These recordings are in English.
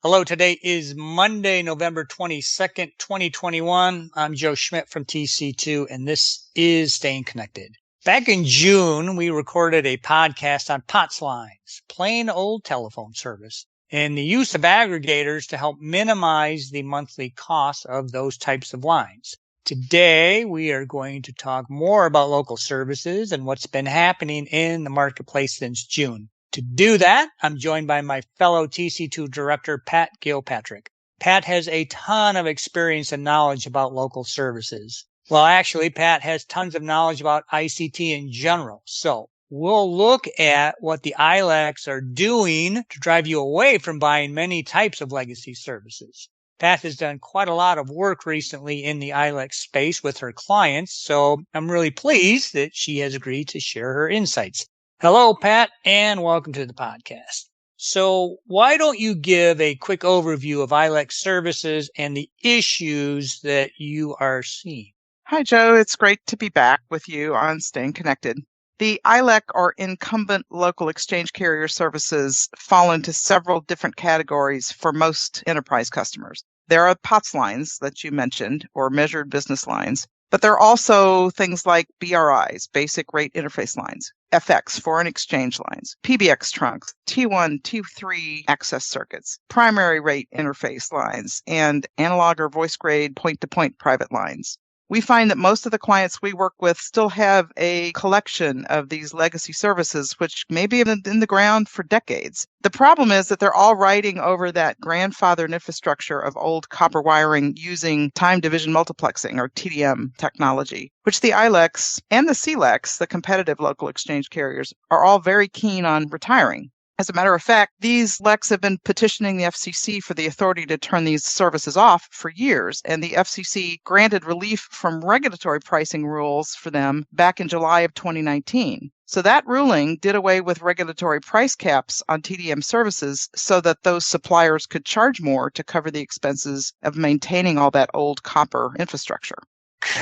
Hello, today is Monday, November 22nd, 2021. I'm Joe Schmidt from TC2, and this is Staying Connected. Back in June, we recorded a podcast on POTS lines, plain old telephone service, and the use of aggregators to help minimize the monthly cost of those types of lines. Today, we are going to talk more about local services and what's been happening in the marketplace since June. To do that, I'm joined by my fellow TC2 director, Pat Gilpatrick. Pat has a ton of experience and knowledge about local services. Well, actually, Pat has tons of knowledge about ICT in general. So we'll look at what the ILECs are doing to drive you away from buying many types of legacy services. Pat has done quite a lot of work recently in the ILEC space with her clients, so I'm really pleased that she has agreed to share her insights. Hello, Pat, and welcome to the podcast. So why don't you give a quick overview of ILEC services and the issues that you are seeing? Hi, Joe. It's great to be back with you on Staying Connected. The ILEC, or incumbent local exchange carrier services, fall into several different categories for most enterprise customers. There are POTS lines that you mentioned, or measured business lines, but there are also things like BRIs, basic rate interface lines, FX, foreign exchange lines, PBX trunks, T1, T3 access circuits, primary rate interface lines, and analog or voice grade point-to-point private lines. We find that most of the clients we work with still have a collection of these legacy services, which may be in the ground for decades. The problem is that they're all riding over that grandfathered infrastructure of old copper wiring using time division multiplexing, or TDM technology, which the ILECs and the CLECs, the competitive local exchange carriers, are all very keen on retiring. As a matter of fact, these LECs have been petitioning the FCC for the authority to turn these services off for years, and the FCC granted relief from regulatory pricing rules for them back in July of 2019. So that ruling did away with regulatory price caps on TDM services so that those suppliers could charge more to cover the expenses of maintaining all that old copper infrastructure.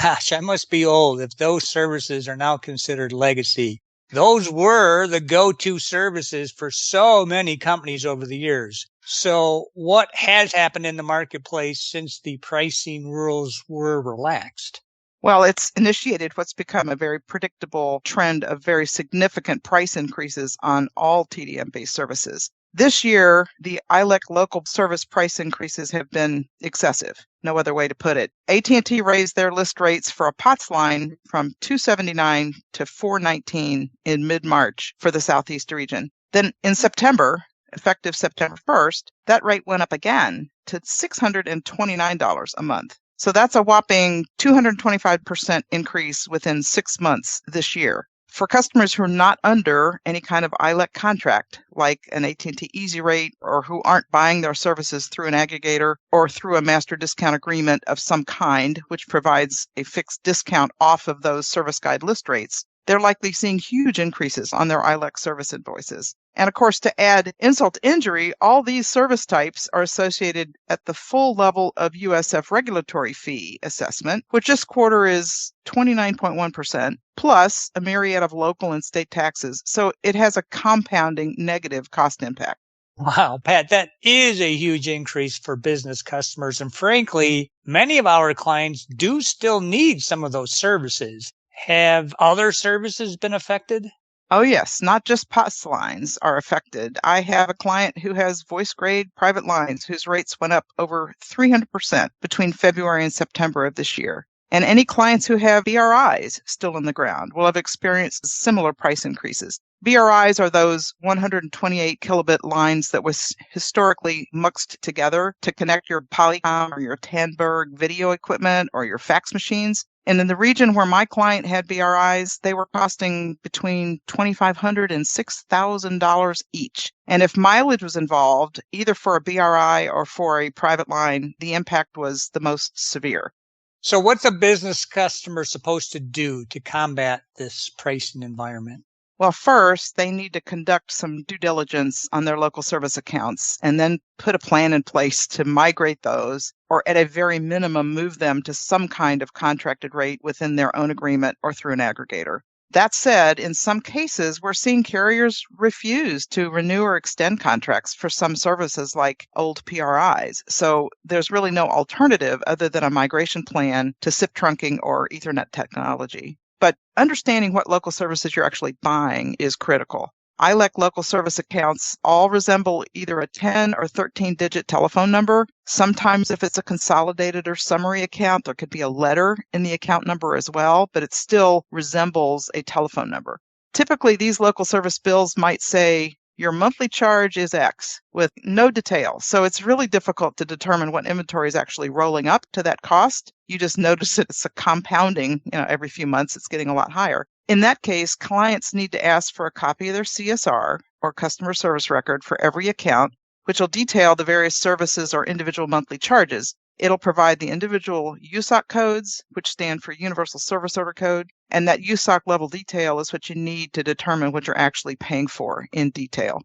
Gosh, I must be old if those services are now considered legacy. Those were the go-to services for so many companies over the years. So what has happened in the marketplace since the pricing rules were relaxed? Well, it's initiated what's become a very predictable trend of very significant price increases on all TDM-based services. This year, the ILEC local service price increases have been excessive. No other way to put it. AT&T raised their list rates for a POTS line from $279 to $419 in mid-March for the Southeast region. Then in September, effective September 1st, that rate went up again to $629 a month. So that's a whopping 225% increase within 6 months this year. For customers who are not under any kind of ILEC contract, like an AT&T Easy Rate, or who aren't buying their services through an aggregator or through a master discount agreement of some kind, which provides a fixed discount off of those service guide list rates, they're likely seeing huge increases on their ILEC service invoices. And of course, to add insult to injury, all these service types are associated at the full level of USF regulatory fee assessment, which this quarter is 29.1%, plus a myriad of local and state taxes. So it has a compounding negative cost impact. Wow, Pat, that is a huge increase for business customers. And frankly, many of our clients do still need some of those services. Have other services been affected? Oh, yes. Not just POTS lines are affected. I have a client who has voice grade private lines whose rates went up over 300% between February and September of this year. And any clients who have BRIs still in the ground will have experienced similar price increases. BRIs are those 128 kilobit lines that was historically muxed together to connect your Polycom or your Tandberg video equipment or your fax machines. And in the region where my client had BRIs, they were costing between $2,500 and $6,000 each. And if mileage was involved, either for a BRI or for a private line, the impact was the most severe. So what's a business customer supposed to do to combat this pricing environment? Well, first, they need to conduct some due diligence on their local service accounts and then put a plan in place to migrate those, or at a very minimum, move them to some kind of contracted rate within their own agreement or through an aggregator. That said, in some cases, we're seeing carriers refuse to renew or extend contracts for some services like old PRIs. So there's really no alternative other than a migration plan to SIP trunking or Ethernet technology. But understanding what local services you're actually buying is critical. ILEC local service accounts all resemble either a 10 or 13-digit telephone number. Sometimes if it's a consolidated or summary account, there could be a letter in the account number as well, but it still resembles a telephone number. Typically, these local service bills might say, your monthly charge is X with no detail. So it's really difficult to determine what inventory is actually rolling up to that cost. You just notice that it's a compounding, every few months it's getting a lot higher. In that case, clients need to ask for a copy of their CSR or customer service record for every account, which will detail the various services or individual monthly charges. It'll provide the individual USOC codes, which stand for Universal Service Order Code, and that USOC level detail is what you need to determine what you're actually paying for in detail.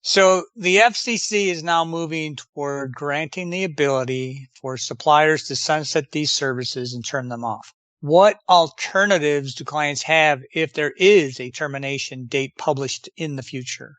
So the FCC is now moving toward granting the ability for suppliers to sunset these services and turn them off. What alternatives do clients have if there is a termination date published in the future?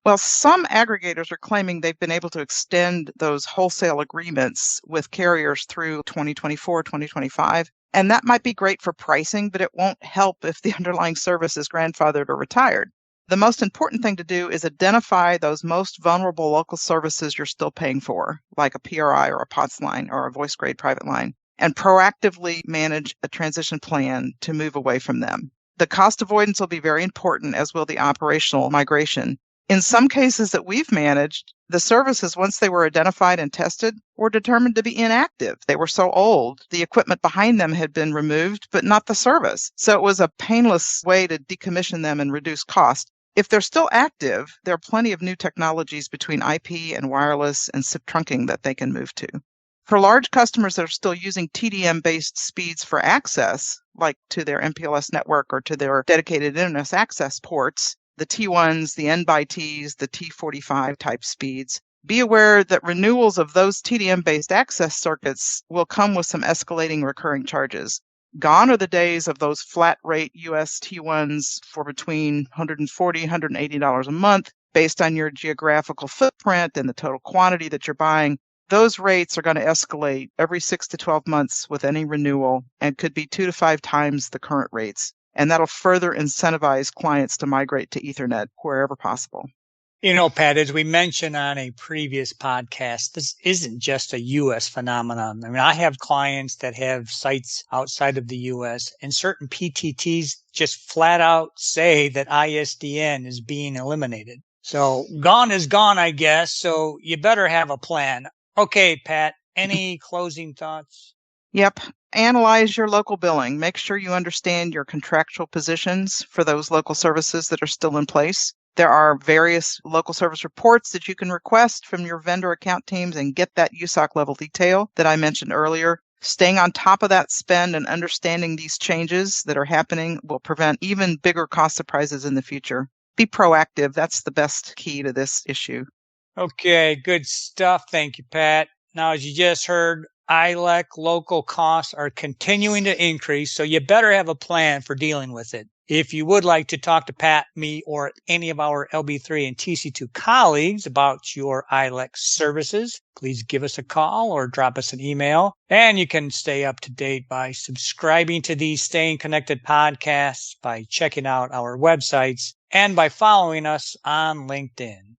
Well, some aggregators are claiming they've been able to extend those wholesale agreements with carriers through 2024, 2025. And that might be great for pricing, but it won't help if the underlying service is grandfathered or retired. The most important thing to do is identify those most vulnerable local services you're still paying for, like a PRI or a POTS line or a voice grade private line, and proactively manage a transition plan to move away from them. The cost avoidance will be very important, as will the operational migration. In some cases that we've managed, the services, once they were identified and tested, were determined to be inactive. They were so old, the equipment behind them had been removed, but not the service. So it was a painless way to decommission them and reduce cost. If they're still active, there are plenty of new technologies between IP and wireless and SIP trunking that they can move to. For large customers that are still using TDM-based speeds for access, like to their MPLS network or to their dedicated internet access ports, the T1s, the N by Ts, the T45 type speeds, be aware that renewals of those TDM-based access circuits will come with some escalating recurring charges. Gone are the days of those flat rate US T1s for between $140, $180 a month based on your geographical footprint and the total quantity that you're buying. Those rates are going to escalate every 6 to 12 months with any renewal and could be 2 to 5 times the current rates. And that'll further incentivize clients to migrate to Ethernet wherever possible. Pat, as we mentioned on a previous podcast, this isn't just a U.S. phenomenon. I mean, I have clients that have sites outside of the U.S., and certain PTTs just flat out say that ISDN is being eliminated. So gone is gone, I guess. So you better have a plan. Okay, Pat, any closing thoughts? Yep. Analyze your local billing. Make sure you understand your contractual positions for those local services that are still in place. There are various local service reports that you can request from your vendor account teams and get that USOC level detail that I mentioned earlier. Staying on top of that spend and understanding these changes that are happening will prevent even bigger cost surprises in the future. Be proactive. That's the best key to this issue. Okay, good stuff. Thank you, Pat. Now, as you just heard, ILEC local costs are continuing to increase, so you better have a plan for dealing with it. If you would like to talk to Pat, me, or any of our LB3 and TC2 colleagues about your ILEC services, please give us a call or drop us an email. And you can stay up to date by subscribing to these Staying Connected podcasts, by checking out our websites, and by following us on LinkedIn.